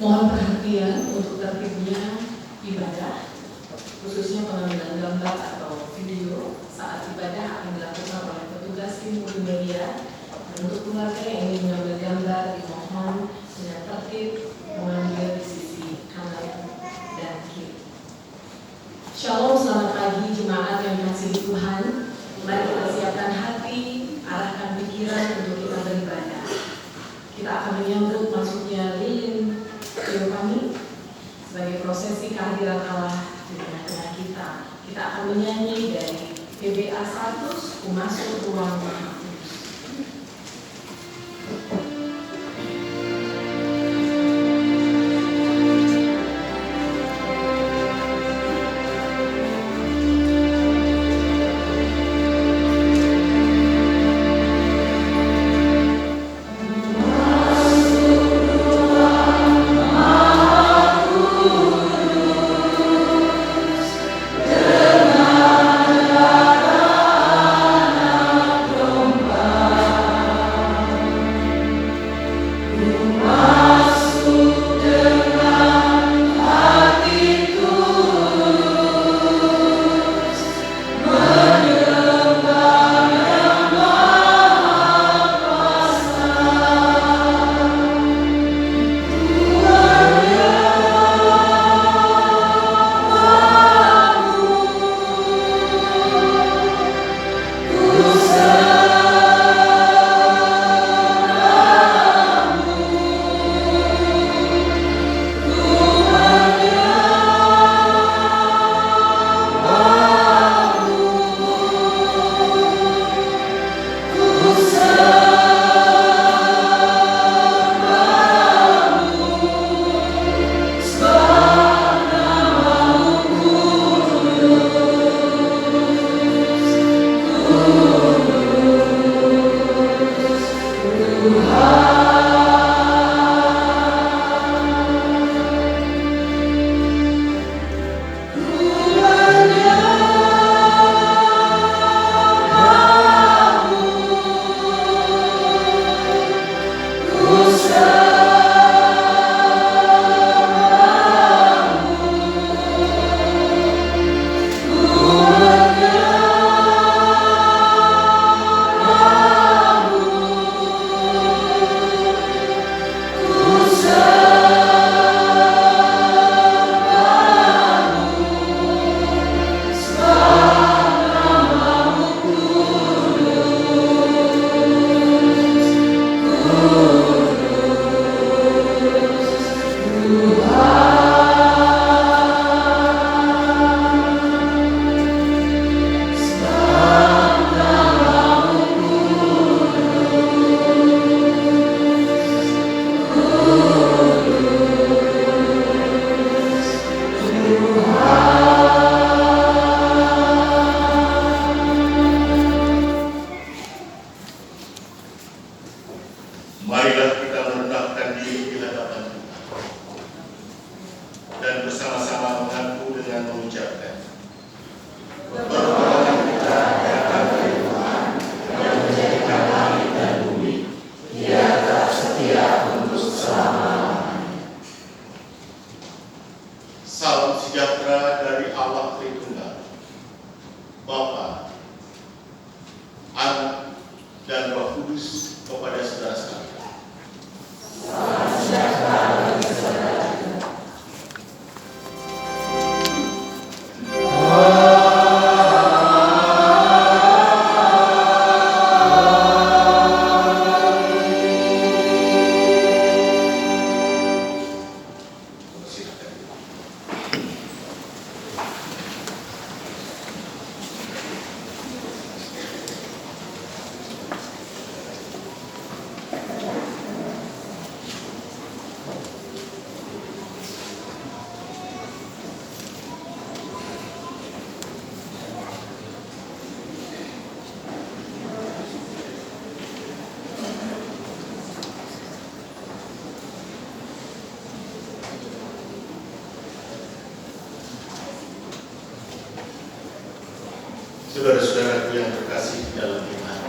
Mohon perhatian untuk tertibnya ibadah, khususnya pengambilan gambar atau video saat ibadah akan dilakukan oleh petugas tim multimedia. Untuk keluarga yang ingin mengambil gambar, dimohon dengan tertib mengambil di sisi kanan dan kiri. Shalom, selamat pagi jemaat yang dikasihi Tuhan. Mari kita siapkan hati, arahkan pikiran untuk kita beribadah. Kita akan menyambut masuknya lilin kami sebagai prosesi kehadiran Allah di tengah-tengah kita. Kita akan menyanyi dari PBA 100, Masuk Ruang Maha Kudus. From Saudara-saudaraku yang terkasih di dalam Tuhan,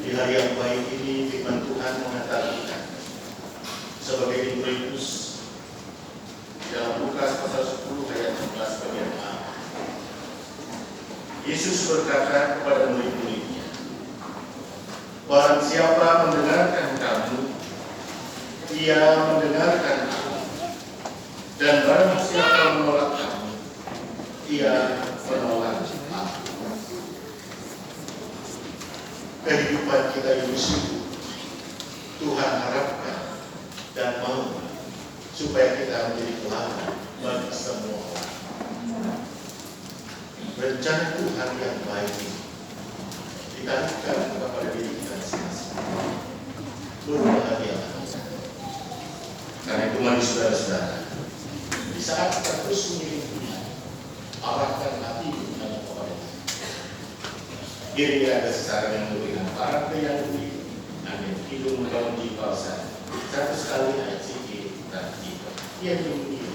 di hari yang baik ini firman Tuhan mengatakan sebagai diringus dalam Lukas pasal 10 ayat 11 bagian A. Yesus berkata kepada murid-muridnya, barang siapa mendengarkan kamu, ia mendengarkan aku, dan barang siapa menolak kamu, ia menolak aku. Kehidupan kita ini sungguh Tuhan harapkan dan mau supaya kita menjadi teladan bagi semua orang. Rencana Tuhan yang baik ini ditanamkan kepada diri kita masing-masing. Berbahagialah. Karena itu mari saudara-saudara, di saat kita terus mengiring Tuhan, arahkan hati hanya kepada Dia. Kira-kira ada seseorang yang memberikan para yang beri, amin. Hidung kaum di pausan. Satu sekali ayat sikit dan kita. Ia mengiring.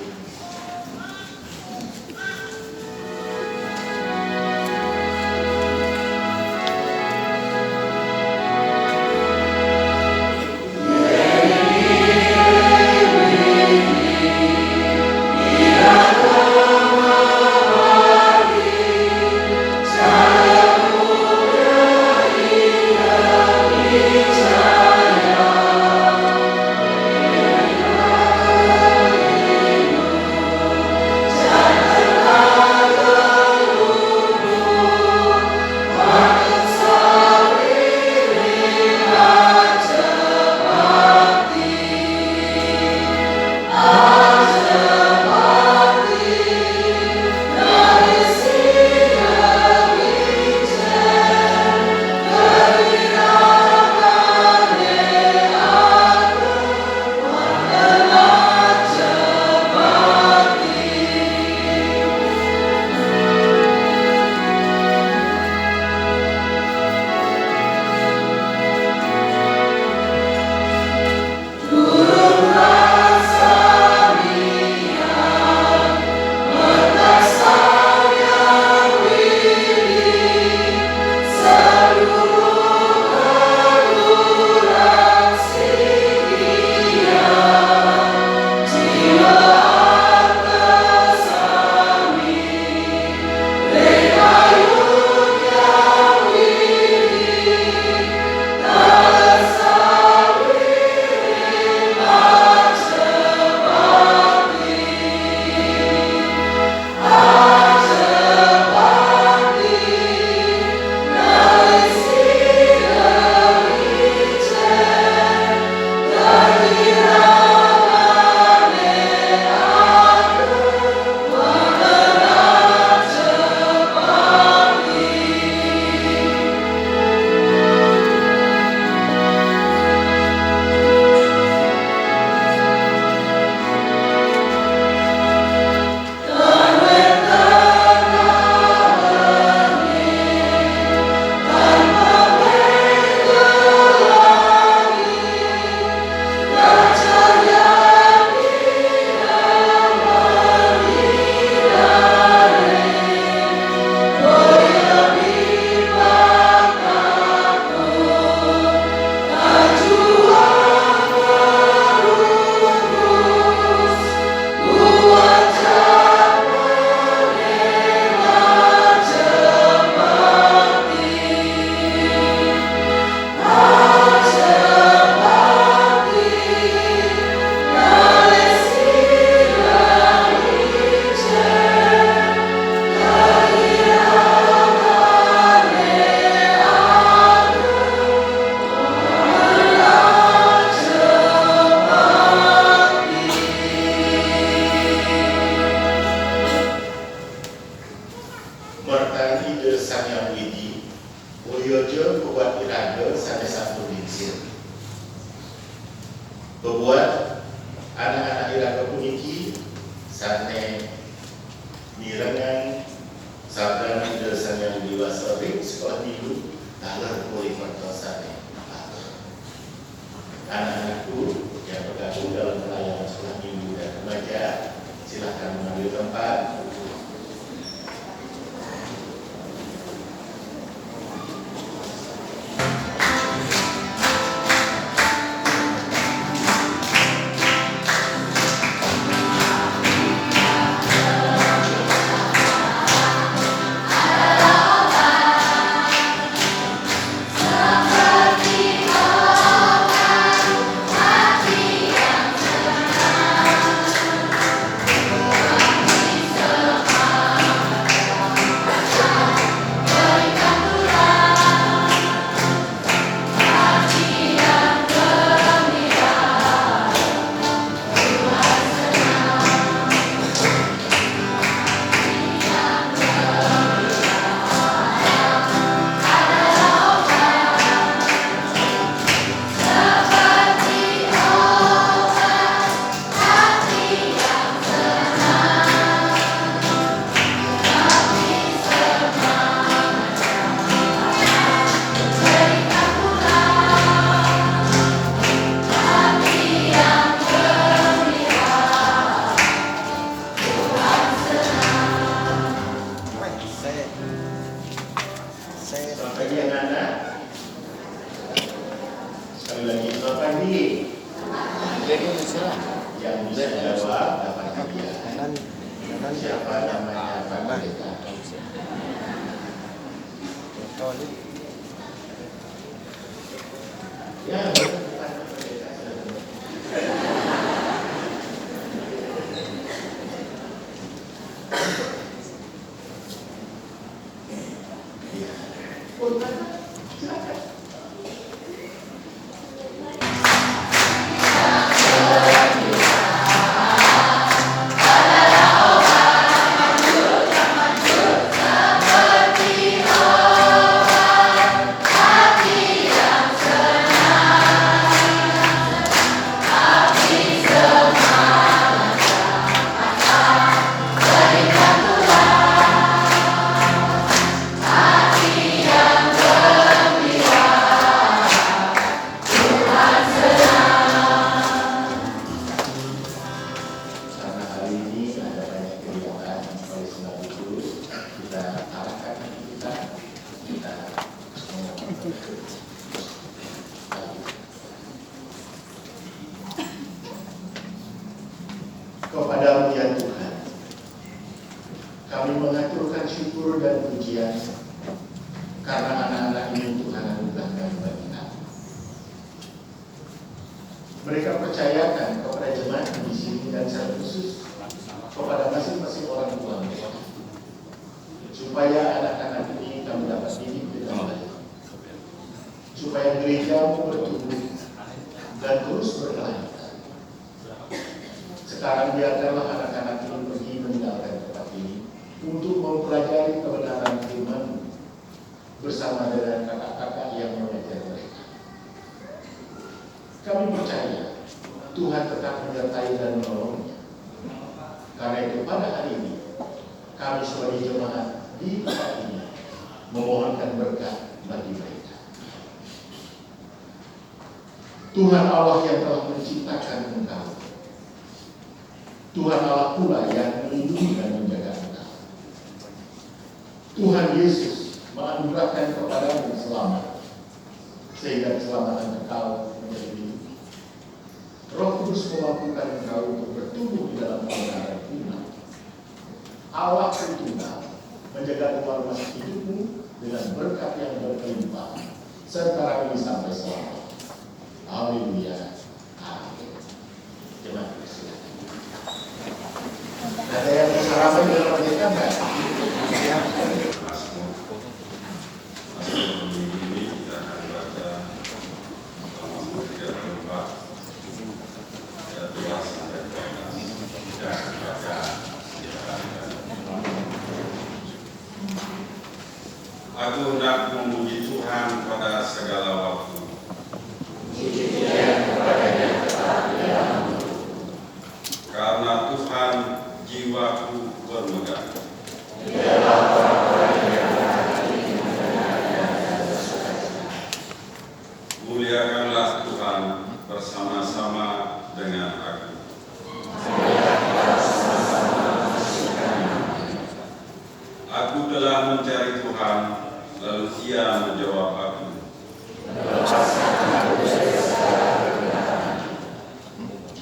Bebuat anak-anak iraga puniki sane mirengan sabdan ida sane dewasa sekolah minggu talar boleh pertosane anak-anakku yang bergabung dalam pelayanan sekolah minggu dan remaja silahkan mengambil tempat. Yang bisa jawab dapat hadiah. Siapa namanya Pak Pendeta? Ya, karena hari ini ada banyak kegiatan, oleh sebab itu kita arahkan kita Kepadamu ya Tuhan, kami mengaturkan syukur dan pujian karena anak-anak ini Tuhan anugerahkan bagi kami. Mereka percayakan kepada jemaat di sini dan secara khusus kepada masing-masing orang tua mereka, supaya anak-anak ini kami dapat didik dengan baik, supaya gerejamu bertumbuh dan terus berkelanjutan. Sekarang biarkanlah anak-anak ini pergi meninggalkan tempat ini untuk mempelajari kebenaran firman bersama dengan kakak-kakak yang mengajar mereka. Kami percaya Tuhan tetap menyertai dan menolongnya. Karena itu pada hari ini kami sebagai jemaat di tempat ini memohonkan berkat bagi mereka. Tuhan Allah yang telah menciptakan engkau, Tuhan Allah pula yang melindungi dan menjaga engkau. Tuhan Yesus menganugerahkan kepadamu selamat, sehingga keselamatan engkau menjadi hidup. Roh Kudus memampukan engkau untuk bertumbuh di dalam kebenaran iman. Allah Tritunggal menjaga rumah hidupmu dengan berkat yang berkelimpah, serta ini sampai selamat. Haleluya. Amin. Terima kasih. Ada yang bersarapan dengan pendeta enggak? Ya. Aku hendak memuji Tuhan pada segala waktu. Karena Tuhan jiwaku bermegang. Muliakanlah Tuhan bersama-sama dengan aku. Aku telah mencari Tuhan, lalu Ia menjawab aku.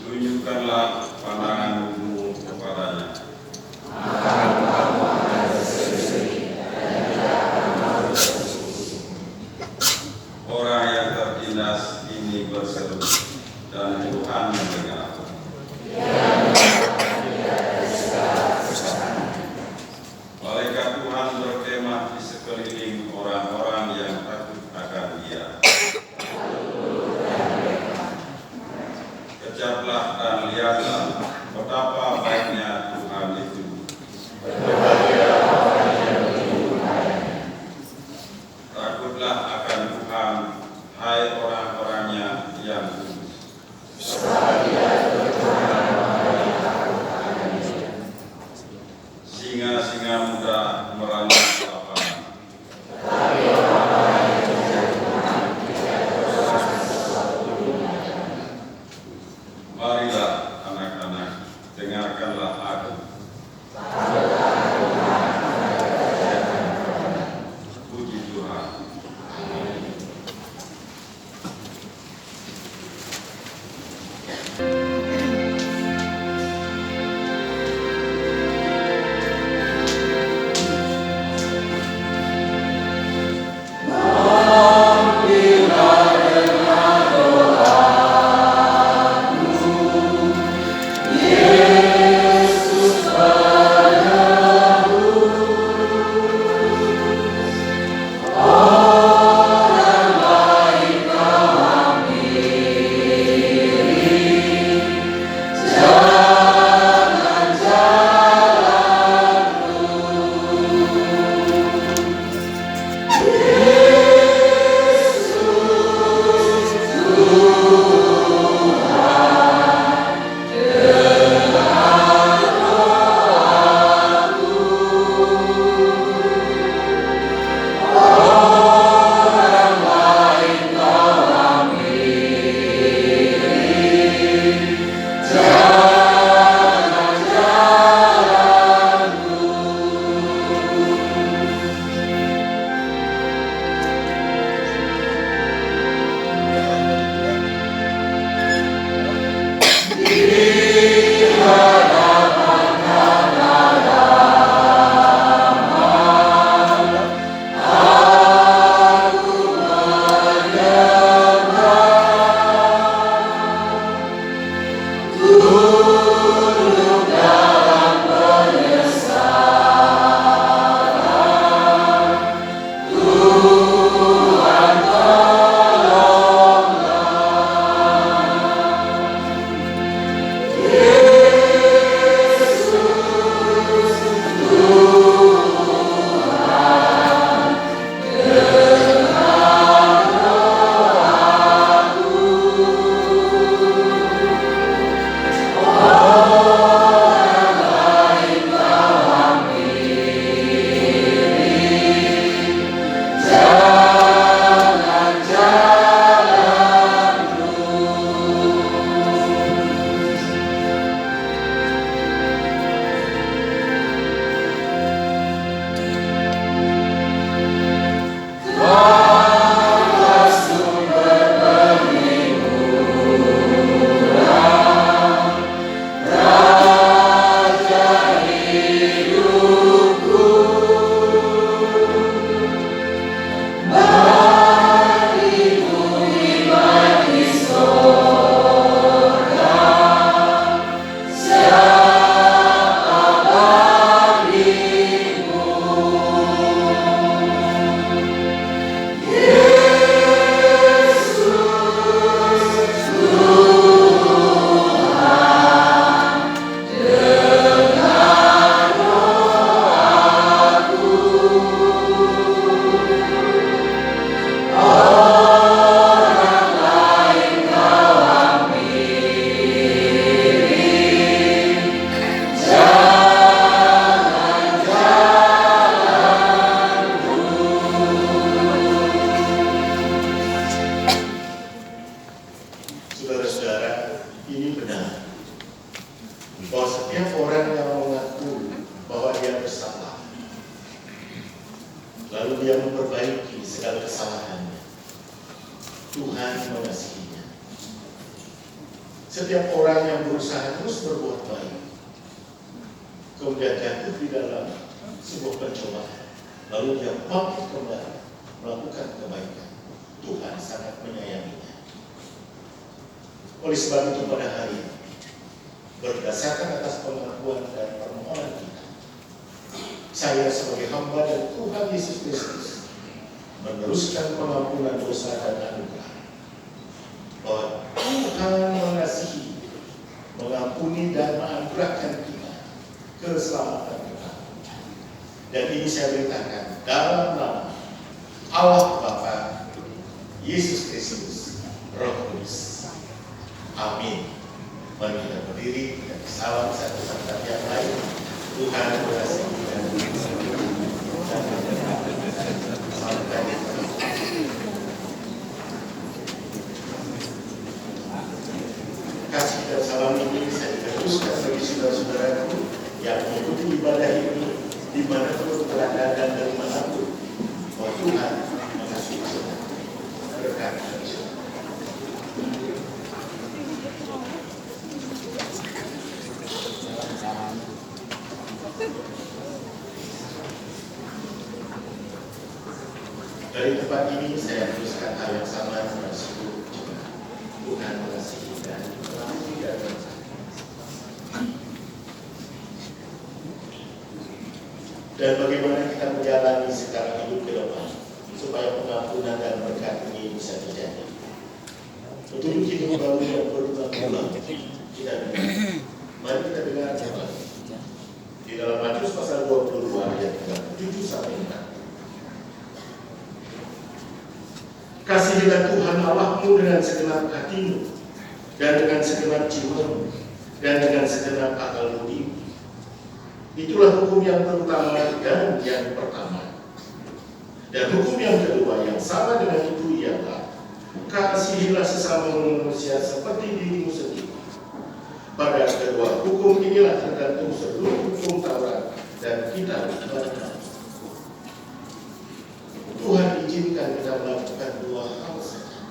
Tunjukkanlah pandanganmu kepadanya. Orang yang tertindas ini berseru, dan Tuhan mendengar. Malaikat Tuhan berkemah di sekeliling orang-orang yang takut akan Dia. Kecaplah dan lihatlah betapa baiknya Tuhan itu. Takutlah akan Tuhan, hai orang-orangnya yang kudus. Singa-singa muda merangkak lapangan. Marilah anak-anak, dengarkanlah aku. Puji Tuhan. Amin. ini benar bahwa setiap orang yang mengaku bahwa dia bersalah, lalu dia memperbaiki segala kesalahannya, Tuhan mengasihinya. Setiap orang yang berusaha terus berbuat baik, kemudian jatuh di dalam sebuah pencobaan, lalu dia bangkit kembali melakukan kebaikan, Tuhan sangat menyayanginya. Oleh sebab itu pada hari ini, berdasarkan atas pengakuan dan permohonan kita, saya sebagai hamba dan Tuhan Yesus Kristus meneruskan pengampunan dosa dan anugerah, bahwa Tuhan mengasihi, mengampuni dan menganugerahkan kita keselamatan kita. Dan ini saya beritakan dalam nama Allah Bapa, Yesus Kristus, Roh Kudus. Amin. Mari kita berdiri dan salam satu sama yang lain. Tuhan mengasihi dan kasih dan salam ini saya teruskan bagi saudara-saudaraku yang mengikuti ibadah ini dimanapun berada dan dari manapun. Bahwa Tuhan mengasihi saudara. Berkati saudara. Dari tempat ini saya teruskan hal yang sama kepada seluruh jemaat. Tuhan mengasihi dan mengampuni dan berkati. Dan bagaimana kita menjalani sekarang hidup ke depan supaya pengampunan dan berkat ini bisa terjadi. Untuk hidup baru yang berulang-ulang kita dengar. Mari kita dengar kembali di dalam Matius pasal 22 ayat 37 sampai 4. Kasihilah Tuhan Allahmu dengan segenap hatimu, dan dengan segenap jiwamu, dan dengan segenap akal budimu. Itulah hukum yang pertama dan yang pertama. Dan hukum yang kedua yang sama dengan itu ialah, kasihilah sesama manusia seperti dirimu sendiri. Pada kedua hukum inilah tergantung seluruh hukum Taurat dan kitab Ibadah. Tuhan izinkan kita melakukan dua hal saja,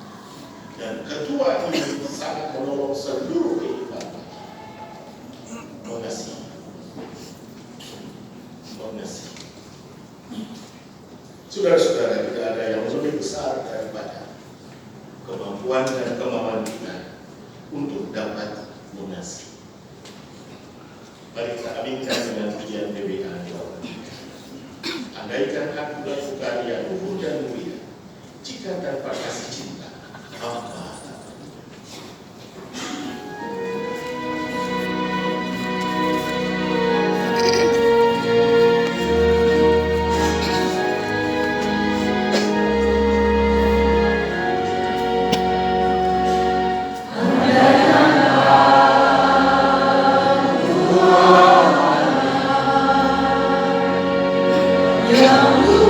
dan kedua ini sangat menolong seluruh kehidupan. Mengasihi. Saudara-saudara, tidak ada yang lebih besar daripada kemampuan dan kemauan kita untuk dapat mengasihi. Mari kita aminkan dengan pujian PBA. Andaikan aku lakukan yang luhur dan mulia, jika tanpa kasih cinta, apa? Yang mulia.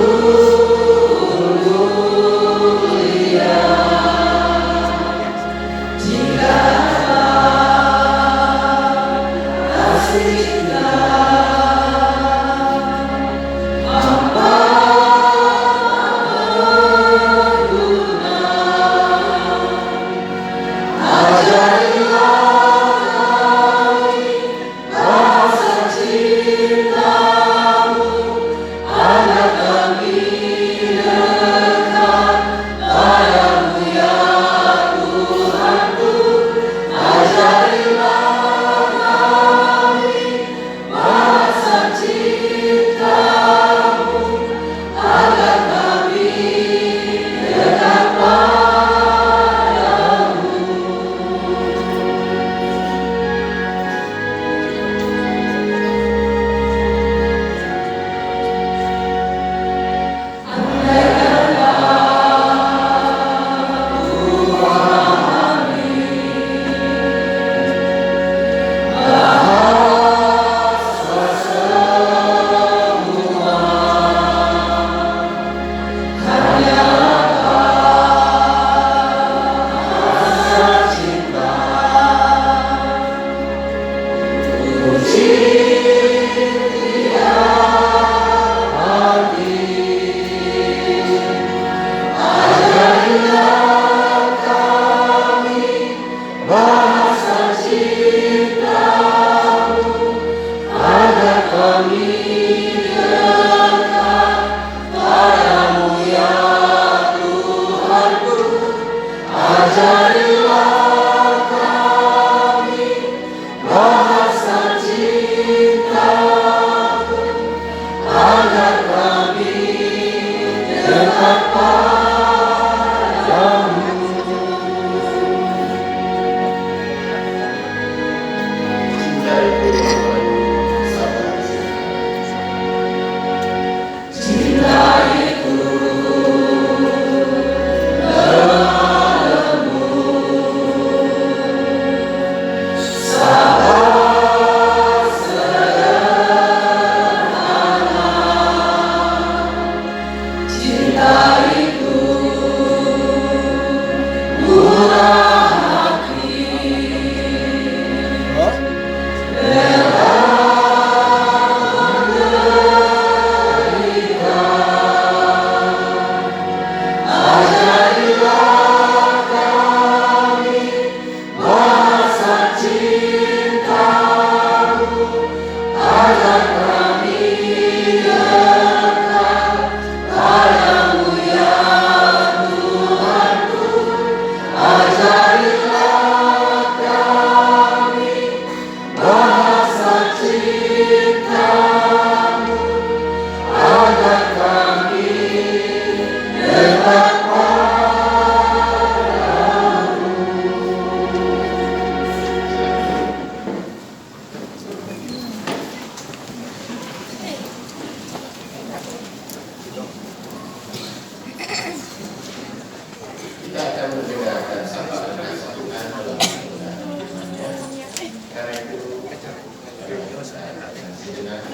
dengan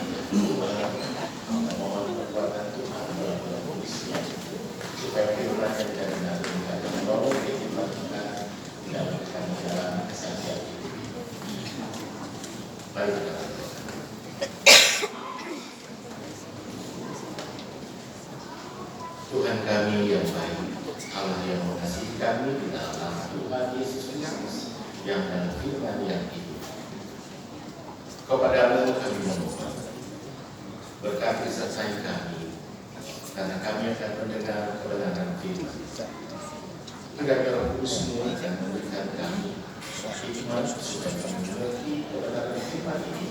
memohon kekuatan Tuhan dalam kondisinya supaya firman yang kita dengar akan menolong kehidupan kita dalam jalan kesaksian hidup. Mari kita berdoa. Tuhan kami yang baik, Allah yang mengasihi kami di dalam Tuhan Yesus Kristus yang dalam firman yang hidup. Kepadamu kami memohon, berkati sertai kami, karena kami akan mendengar kebenaran firman. Agar Roh Kudus-Mu akan memberikan kami hikmat supaya kami mengerti kebenaran firman ini,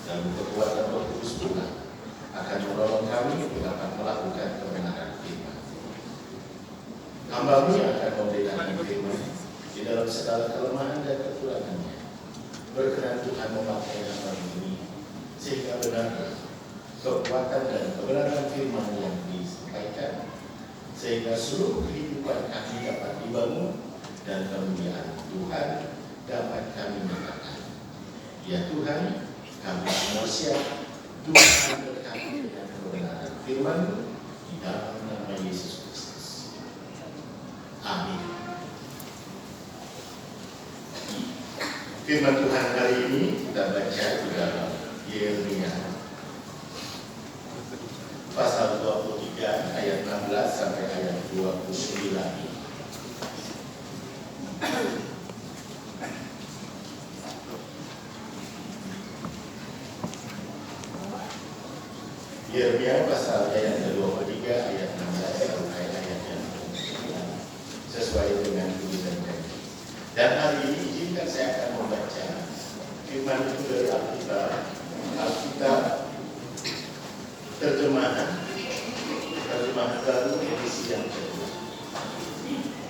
dan kekuatan Roh Kudus pula akan menolong kami untuk dapat melakukan kebenaran firman. Hamba-Mu yang akan memberitakan firman di dalam segala kelemahan dan kekurangannya. Berkenan Tuhan memakai hamba ini sehingga benar kekuatan dan kebenaran firman yang disampaikan, sehingga seluruh kehidupan kami dapat dibangun dan kemuliaan Tuhan dapat kami nyatakan. Ya Tuhan, kami semua siap. Tuhan berkati dengan kebenaran firman-Mu di dalam nama Yesus Kristus. Amin. Firman Tuhan kali ini kita baca di dalam Yeremia pasal 23 ayat 16 sampai ayat 29. Yeremia pasal ayat 23 ayat 16 sampai ayat 29 sesuai dengan tulisan tadi. Dan hari ini izinkan saya akan membaca firman itu dari Alkitab terjemahan baru edisi yang kedua.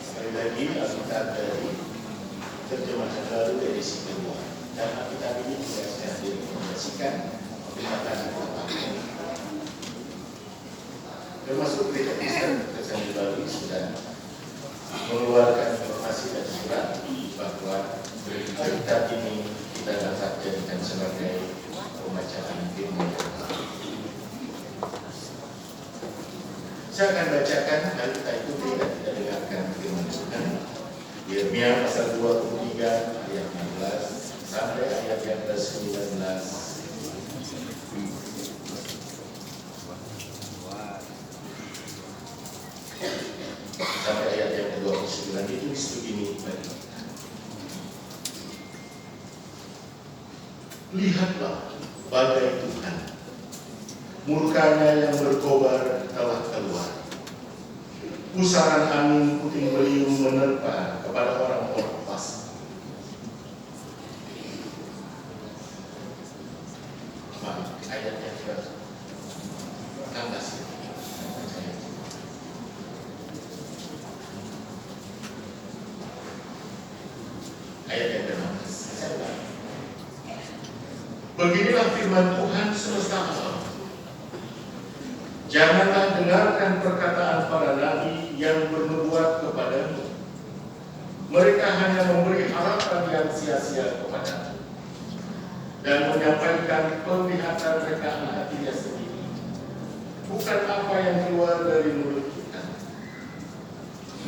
Sekali lagi Alkitab dari terjemahan baru edisi kedua. Dan Alkitab ini juga saya direkomendasikan perkhidmatan apa. Termasuk gereja Kristen Kesan di Bali sudah mengeluarkan informasi dan surat bahwa kitab ini kita dapat jadikan sebagai pembacaan firman. Saya akan bacakan hal kita ikuti dan kita dengarkan firman Tuhan. Yeremia pasal 23 ayat 16 sampai ayat yang ke-19. Sampai ayat yang ke-29 itu begini bagi kita. Lihatlah badai Tuhan, murkanya yang berkobar telah keluar. Pusaran angin puting beliung menerpa kepada orang-orang fasik. Ayat yang ke-16. Ayat yang ke-16. Beginilah firman Tuhan semesta alam. Janganlah dengarkan perkataan para nabi yang bernubuat kepadamu. Mereka hanya memberi harapan yang sia-sia kepadamu dan menyampaikan penglihatan rekaan hatinya sendiri, bukan apa yang keluar dari mulut kita.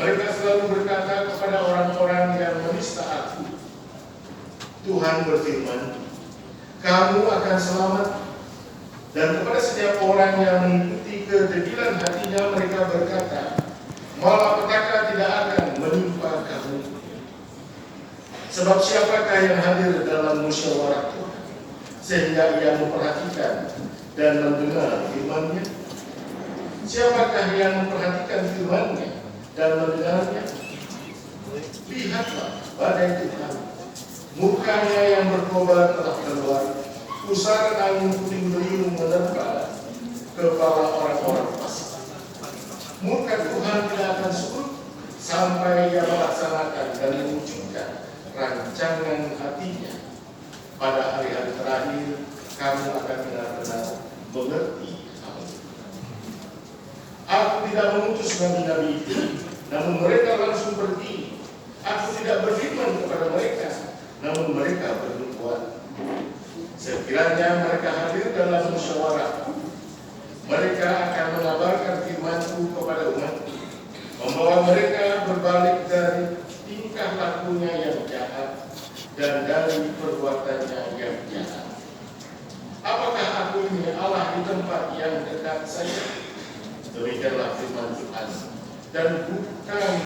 Mereka selalu berkata kepada orang-orang yang menista aku, Tuhan berfirman, kamu akan selamat. Dan kepada setiap orang yang mengikuti kedegilan hatinya mereka berkata, malapetaka tidak akan menimpa kamu. Sebab siapakah yang hadir dalam musyawarah Tuhan sehingga ia memperhatikan dan mendengar firman-Nya? Siapakah yang memperhatikan firman-Nya dan mendengarnya? Lihatlah badai Tuhan, murkanya yang berkobar telah keluar. Pusaran angin puting beliung menerpa kepala orang-orang fasik. Murka Tuhan tidak akan surut sampai ia melaksanakan dan mewujudkan rancangan hatinya. Pada hari-hari terakhir, kamu akan benar-benar mengerti hal itu. Aku tidak mengutus nabi-nabi itu, namun mereka langsung pergi. Aku tidak berfirman kepada mereka, namun mereka bernubuat. Sekiranya mereka hadir dalam musyawarah. Mereka akan mengabarkan firman-Ku kepada umat-Ku, membawa mereka berbalik dari tingkah lakunya yang jahat dan dari perbuatannya yang jahat. Apakah aku ini Allah di tempat yang dekat saja? Demikianlah firman Tuhan, dan bukan